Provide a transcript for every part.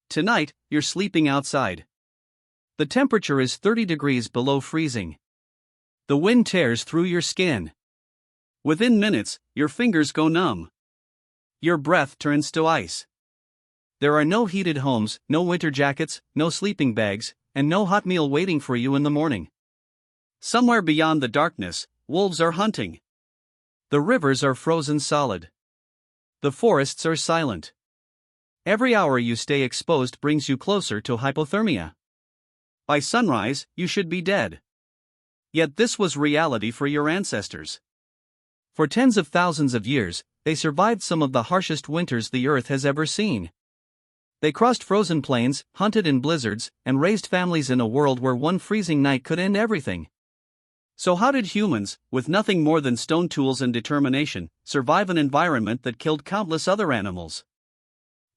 Tonight, you're sleeping outside. The temperature is 30 degrees below freezing. The wind tears through your skin. Within minutes, your fingers go numb. Your breath turns to ice. There are no heated homes, no winter jackets, no sleeping bags, and no hot meal waiting for you in the morning. Somewhere beyond the darkness, wolves are hunting. The rivers are frozen solid. The forests are silent. Every hour you stay exposed brings you closer to hypothermia. By sunrise, you should be dead. Yet this was reality for your ancestors. For tens of thousands of years, they survived some of the harshest winters the earth has ever seen. They crossed frozen plains, hunted in blizzards, and raised families in a world where one freezing night could end everything. So how did humans, with nothing more than stone tools and determination, survive an environment that killed countless other animals?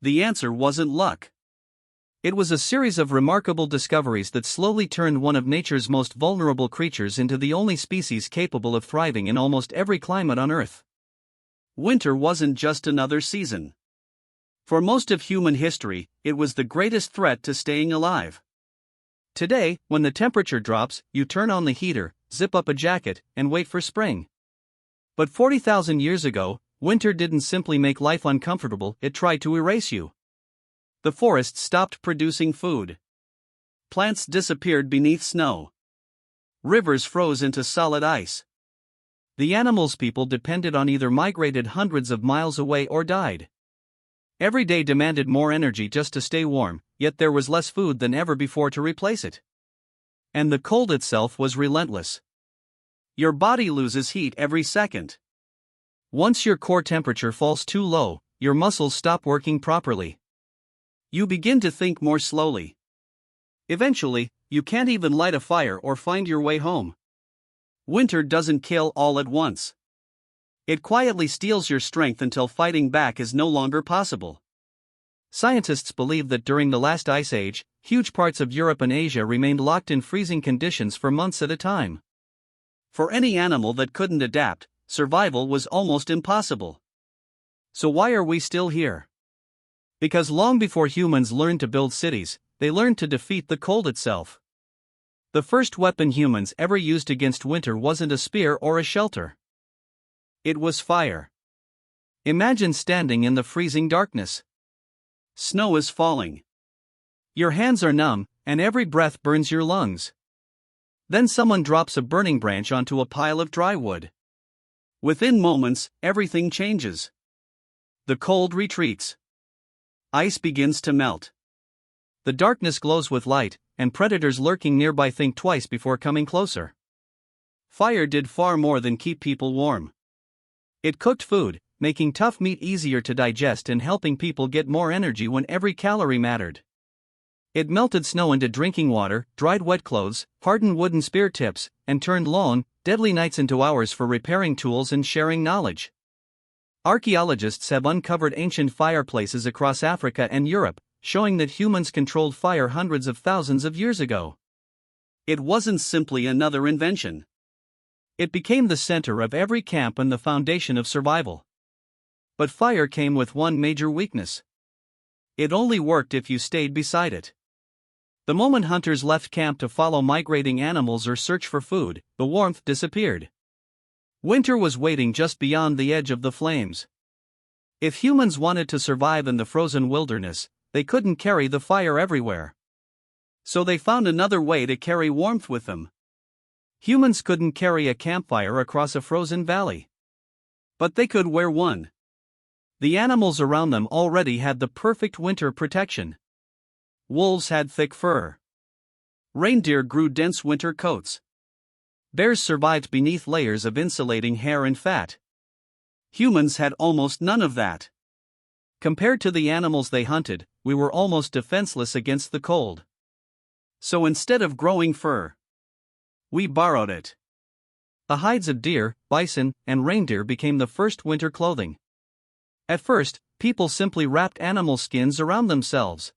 The answer wasn't luck. It was a series of remarkable discoveries that slowly turned one of nature's most vulnerable creatures into the only species capable of thriving in almost every climate on Earth. Winter wasn't just another season. For most of human history, it was the greatest threat to staying alive. Today, when the temperature drops, you turn on the heater, zip up a jacket, and wait for spring. But 40,000 years ago, winter didn't simply make life uncomfortable, it tried to erase you. The forests stopped producing food. Plants disappeared beneath snow. Rivers froze into solid ice. The animals people depended on either migrated hundreds of miles away or died. Every day demanded more energy just to stay warm, yet there was less food than ever before to replace it. And the cold itself was relentless. Your body loses heat every second. Once your core temperature falls too low, your muscles stop working properly. You begin to think more slowly. Eventually, you can't even light a fire or find your way home. Winter doesn't kill all at once. It quietly steals your strength until fighting back is no longer possible. Scientists believe that during the last ice age, huge parts of Europe and Asia remained locked in freezing conditions for months at a time. For any animal that couldn't adapt, survival was almost impossible. So why are we still here? Because long before humans learned to build cities, they learned to defeat the cold itself. The first weapon humans ever used against winter wasn't a spear or a shelter. It was fire. Imagine standing in the freezing darkness. Snow is falling. Your hands are numb, and every breath burns your lungs. Then someone drops a burning branch onto a pile of dry wood. Within moments, everything changes. The cold retreats. Ice begins to melt. The darkness glows with light, and predators lurking nearby think twice before coming closer. Fire did far more than keep people warm. It cooked food, making tough meat easier to digest and helping people get more energy when every calorie mattered. It melted snow into drinking water, dried wet clothes, hardened wooden spear tips, and turned long, deadly nights into hours for repairing tools and sharing knowledge. Archaeologists have uncovered ancient fireplaces across Africa and Europe, showing that humans controlled fire hundreds of thousands of years ago. It wasn't simply another invention. It became the center of every camp and the foundation of survival. But fire came with one major weakness. It only worked if you stayed beside it. The moment hunters left camp to follow migrating animals or search for food, the warmth disappeared. Winter was waiting just beyond the edge of the flames. If humans wanted to survive in the frozen wilderness, they couldn't carry the fire everywhere. So they found another way to carry warmth with them. Humans couldn't carry a campfire across a frozen valley. But they could wear one. The animals around them already had the perfect winter protection. Wolves had thick fur. Reindeer grew dense winter coats. Bears survived beneath layers of insulating hair and fat. Humans had almost none of that. Compared to the animals they hunted, we were almost defenseless against the cold. So instead of growing fur, we borrowed it. The hides of deer, bison, and reindeer became the first winter clothing. At first, people simply wrapped animal skins around themselves.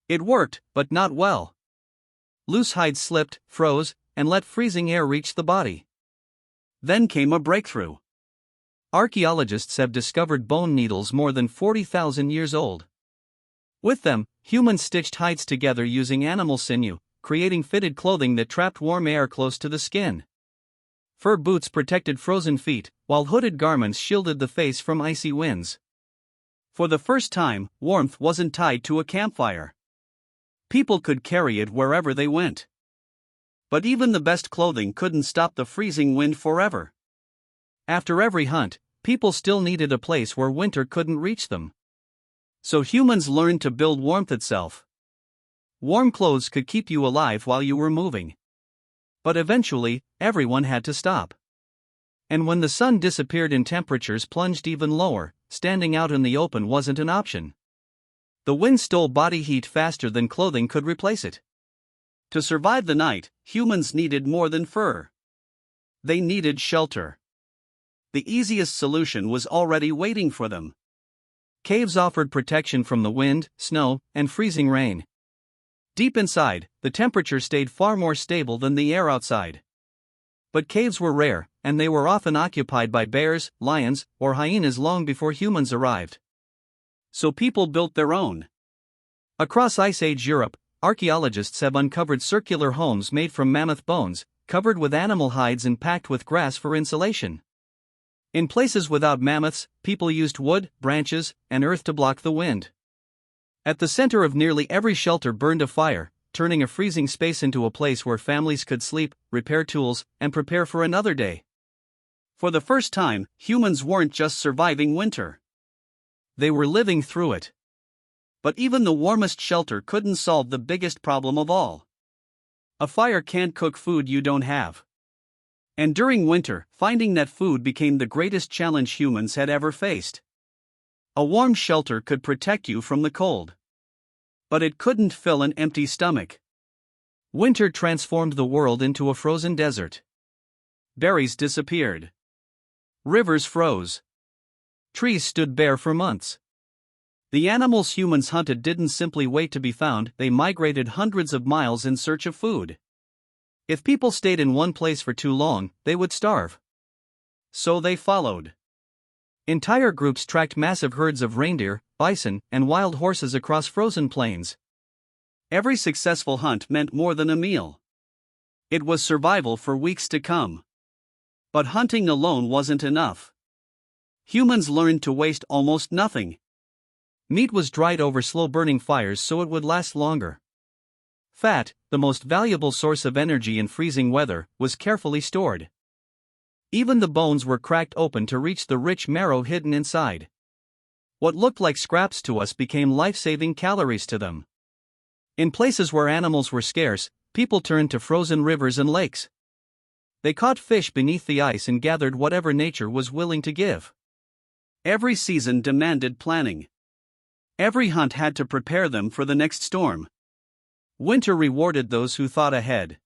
It worked, but not well. Loose hides slipped, froze, and let freezing air reach the body. Then came a breakthrough. Archaeologists have discovered bone needles more than 40,000 years old. With them, humans stitched hides together using animal sinew, creating fitted clothing that trapped warm air close to the skin. Fur boots protected frozen feet, while hooded garments shielded the face from icy winds. For the first time, warmth wasn't tied to a campfire. People could carry it wherever they went. But even the best clothing couldn't stop the freezing wind forever. After every hunt, people still needed a place where winter couldn't reach them. So humans learned to build warmth itself. Warm clothes could keep you alive while you were moving. But eventually, everyone had to stop. And when the sun disappeared and temperatures plunged even lower, standing out in the open wasn't an option. The wind stole body heat faster than clothing could replace it. To survive the night, humans needed more than fur. They needed shelter. The easiest solution was already waiting for them. Caves offered protection from the wind, snow, and freezing rain. Deep inside, the temperature stayed far more stable than the air outside. But caves were rare, and they were often occupied by bears, lions, or hyenas long before humans arrived. So people built their own. Across Ice Age Europe, archaeologists have uncovered circular homes made from mammoth bones, covered with animal hides and packed with grass for insulation. In places without mammoths, people used wood, branches, and earth to block the wind. At the center of nearly every shelter burned a fire, turning a freezing space into a place where families could sleep, repair tools, and prepare for another day. For the first time, humans weren't just surviving winter. They were living through it. But even the warmest shelter couldn't solve the biggest problem of all. A fire can't cook food you don't have. And during winter, finding that food became the greatest challenge humans had ever faced. A warm shelter could protect you from the cold. But it couldn't fill an empty stomach. Winter transformed the world into a frozen desert. Berries disappeared. Rivers froze. Trees stood bare for months. The animals humans hunted didn't simply wait to be found, they migrated hundreds of miles in search of food. If people stayed in one place for too long, they would starve. So they followed. Entire groups tracked massive herds of reindeer, bison, and wild horses across frozen plains. Every successful hunt meant more than a meal. It was survival for weeks to come. But hunting alone wasn't enough. Humans learned to waste almost nothing. Meat was dried over slow-burning fires so it would last longer. Fat, the most valuable source of energy in freezing weather, was carefully stored. Even the bones were cracked open to reach the rich marrow hidden inside. What looked like scraps to us became life-saving calories to them. In places where animals were scarce, people turned to frozen rivers and lakes. They caught fish beneath the ice and gathered whatever nature was willing to give. Every season demanded planning. Every hunt had to prepare them for the next storm. Winter rewarded those who thought ahead.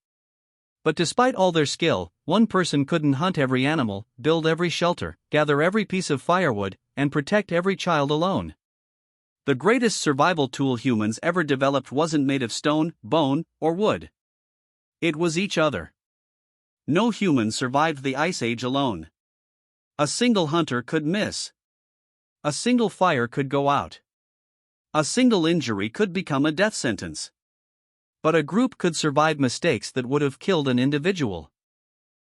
But despite all their skill, one person couldn't hunt every animal, build every shelter, gather every piece of firewood, and protect every child alone. The greatest survival tool humans ever developed wasn't made of stone, bone, or wood. It was each other. No human survived the Ice Age alone. A single hunter could miss. A single fire could go out. A single injury could become a death sentence. But a group could survive mistakes that would have killed an individual.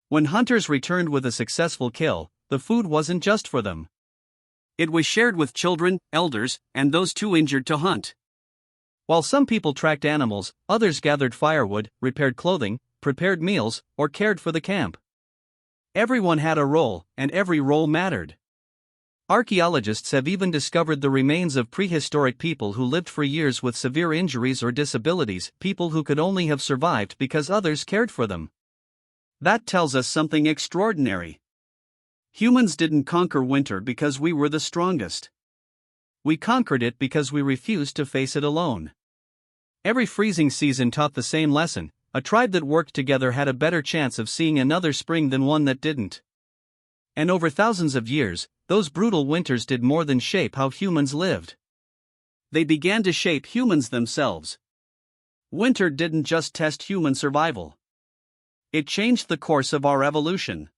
When hunters returned with a successful kill, the food wasn't just for them. It was shared with children, elders, and those too injured to hunt. While some people tracked animals, others gathered firewood, repaired clothing, prepared meals, or cared for the camp. Everyone had a role, and every role mattered. Archaeologists have even discovered the remains of prehistoric people who lived for years with severe injuries or disabilities, people who could only have survived because others cared for them. That tells us something extraordinary. Humans didn't conquer winter because we were the strongest. We conquered it because we refused to face it alone. Every freezing season taught the same lesson: a tribe that worked together had a better chance of seeing another spring than one that didn't. And over thousands of years, those brutal winters did more than shape how humans lived. They began to shape humans themselves. Winter didn't just test human survival. It changed the course of our evolution.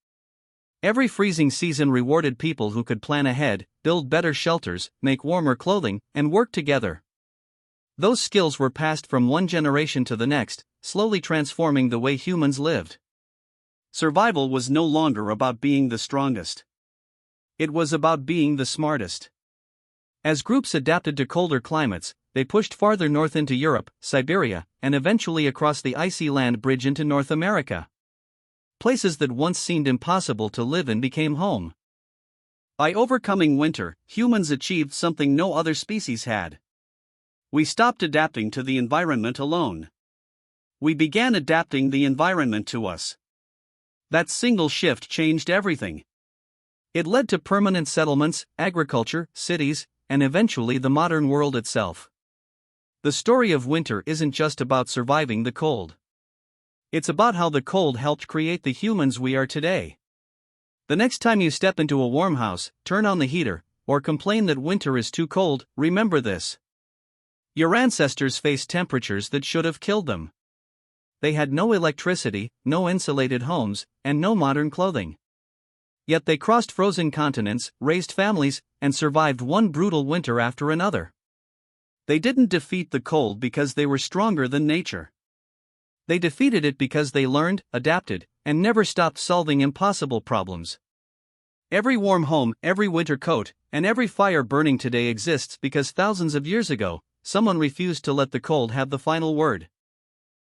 Every freezing season rewarded people who could plan ahead, build better shelters, make warmer clothing, and work together. Those skills were passed from one generation to the next, slowly transforming the way humans lived. Survival was no longer about being the strongest. It was about being the smartest. As groups adapted to colder climates, they pushed farther north into Europe, Siberia, and eventually across the icy land bridge into North America. Places that once seemed impossible to live in became home. By overcoming winter, humans achieved something no other species had. We stopped adapting to the environment alone. We began adapting the environment to us. That single shift changed everything. It led to permanent settlements, agriculture, cities, and eventually the modern world itself. The story of winter isn't just about surviving the cold. It's about how the cold helped create the humans we are today. The next time you step into a warm house, turn on the heater, or complain that winter is too cold, remember this. Your ancestors faced temperatures that should have killed them. They had no electricity, no insulated homes, and no modern clothing. Yet they crossed frozen continents, raised families, and survived one brutal winter after another. They didn't defeat the cold because they were stronger than nature. They defeated it because they learned, adapted, and never stopped solving impossible problems. Every warm home, every winter coat, and every fire burning today exists because thousands of years ago, someone refused to let the cold have the final word.